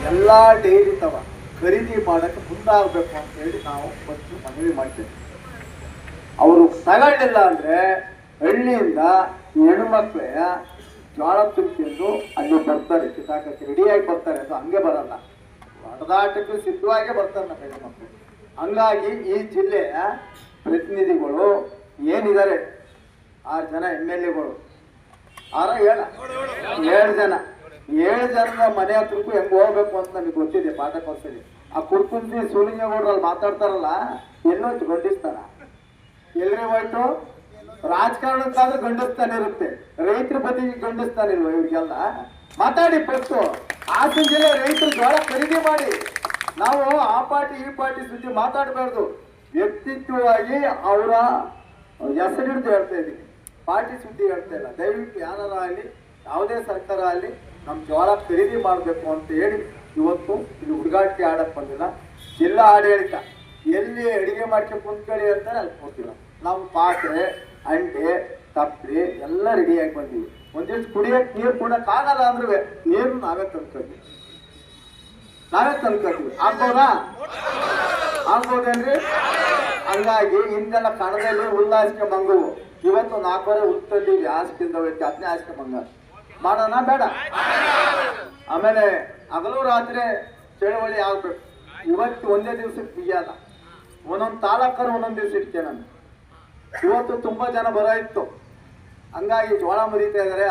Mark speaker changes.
Speaker 1: ಎಲ್ಲ ಡೈರಿ ತವ ಖರೀದಿ ಮಾಡೋಕ್ಕೆ ಮುಂದಾಗಬೇಕು ಅಂತ ಹೇಳಿ ನಾವು ಫಸ್ಟ್ ಮನವಿ ಮಾಡ್ತೀವಿ. ಅವರು ತಗೊಳ್ಳಿಲ್ಲ ಅಂದರೆ ಹಳ್ಳಿಯಿಂದ ಹೆಣ್ಮಕ್ಳೇ ಜೋಳ ತುಂಬಿಕೊಂಡು ಅಲ್ಲಿ ಬರ್ತಾರೆ, ಕಿತಾಕಕ್ಕೆ ರೆಡಿಯಾಗಿ ಬರ್ತಾರೆ. ಅದು ಹಂಗೆ ಬರಲ್ಲ, ಹೊಡೆದಾಟಕ್ಕೆ ಸಿದ್ಧವಾಗೇ ಬರ್ತಾರೆ ನಮ್ಮ ಹೆಣ್ಮಕ್ಳು. ಹಂಗಾಗಿ ಈ ಜಿಲ್ಲೆಯ ಪ್ರತಿನಿಧಿಗಳು ಏನಿದ್ದಾರೆ 6 ಜನ MLAಗಳು, 7 ಜನ, 7 ಜನದ ಮನೆ ಹತ್ರಕ್ಕೂ ಹೆಂಗೆ ಹೋಗ್ಬೇಕು ಅಂತ ನಮಗೆ ಗೊತ್ತಿದೆ. ಪಾಠ ಕಲಿಸಲಿ. ಆ ಕುರ್ಕುಂದಿ ಸುಳಿಂಗೇಗೌಡರಲ್ಲಿ ಮಾತಾಡ್ತಾರಲ್ಲ, ಎಲ್ಲೋಯ್ತು ಗಂಡಿಸ್ತಾನ, ಎಲ್ರಿ ಹೋಯ್ತು? ರಾಜಕಾರಣಕ್ಕಾದ್ರೂ ಗಂಡಿಸ್ತಾನೆ ಇರುತ್ತೆ, ರೈತರ ಬದಿಗೆ ಗಂಡಿಸ್ತಾನಿಲ್ವ? ಇವ್ರಿಗೆಲ್ಲ ಮಾತಾಡಿ ಪಟ್ಟು. ಹಾಸನ ಜಿಲ್ಲೆ ರೈತರು ಜೋಳ ಖರೀದಿ ಮಾಡಿ. ನಾವು ಆ ಪಾರ್ಟಿ ಈ ಪಾರ್ಟಿ ಸುದ್ದಿ ಮಾತಾಡಬಾರ್ದು. ವ್ಯಕ್ತಿತ್ವವಾಗಿ ಅವರ ಹೆಸರಿಡ್ದು ಹೇಳ್ತಾ ಇದ್ದೀವಿ, ಪಾರ್ಟಿ ಸುದ್ದಿ ಹೇಳ್ತಾ ಇಲ್ಲ. ದಯವಿಟ್ಟು ಯಾರು ಆಗಲಿ, ಯಾವುದೇ ಸರ್ಕಾರ ಆಗಲಿ, ನಮ್ಮ ಜೋಳ ಖರೀದಿ ಮಾಡಬೇಕು ಅಂತ ಹೇಳಿ ಇವತ್ತು ಇಲ್ಲಿ ಹುಡುಗಾಟಿಕೆ ಆಡಕ್ಕೆ ಬಂದಿಲ್ಲ. ಜಿಲ್ಲಾ ಆಡಳಿತ ಎಲ್ಲಿ ಅಡಿಗೆ ಮಾಡ್ಕೊಂಡು ಕುಂತ್ಕೊಳ್ಳಿ ಅಂತಾರೆ ಅಲ್ಲಿ ಕೊಡ್ತಿಲ್ಲ. ನಾವು ಪಾತ್ರೆ, ಅಂಡೆ, ತಪ್ಪಲಿ ಎಲ್ಲ ರೆಡಿಯಾಗಿ ಬಂದೀವಿ. ಒಂದಿಷ್ಟು ಕುಡಿಯೋಕೆ ನೀರು ಕೊಡೋಕ್ಕಾಗಲ್ಲ ಅಂದ್ರೆ ನೀರು ನಾವೇ ತಂದ್ಕೊಳ್ತೀವಿ. ಆಗ್ಬೋದಾ? ಆಗ್ಬೋದೇನ್ರಿ? ಹಂಗಾಗಿ ಹಿಂದೆಲ್ಲ ಕಣದಲ್ಲಿ ಉಲ್ಲಾಸಿಕೆ ಮಂಗುವು, ಇವತ್ತು 4 ಹುಟ್ಟಲ್ಲಿ ಹಾಸಿಗೆಯಿಂದ ಹೋಯ್ತು, 10ನೇ ಹಾಸಿಗೆ ಮಂಗ ಮಾಡೋಣ ಬೇಡ? ಆಮೇಲೆ ಹಗಲು ರಾತ್ರಿ ಚಳವಳಿ ಆಗ್ಬೇಕು. ಇವತ್ತು ಒಂದೇ ದಿವ್ಸಕ್ಕೆ ಬಿಗಿಯಲ್ಲ, ಒಂದೊಂದು ತಾಲೂಕರು ಒಂದೊಂದು ದಿವ್ಸ ಇಡ್ತೇನೆ ನಾನು. ಇವತ್ತು ತುಂಬಾ ಜನ ಬರೋ ಇತ್ತು, ಹಂಗಾಗಿ ಜೋಳ ಮುರಿತಾ ಇದ್ದಾರೆ.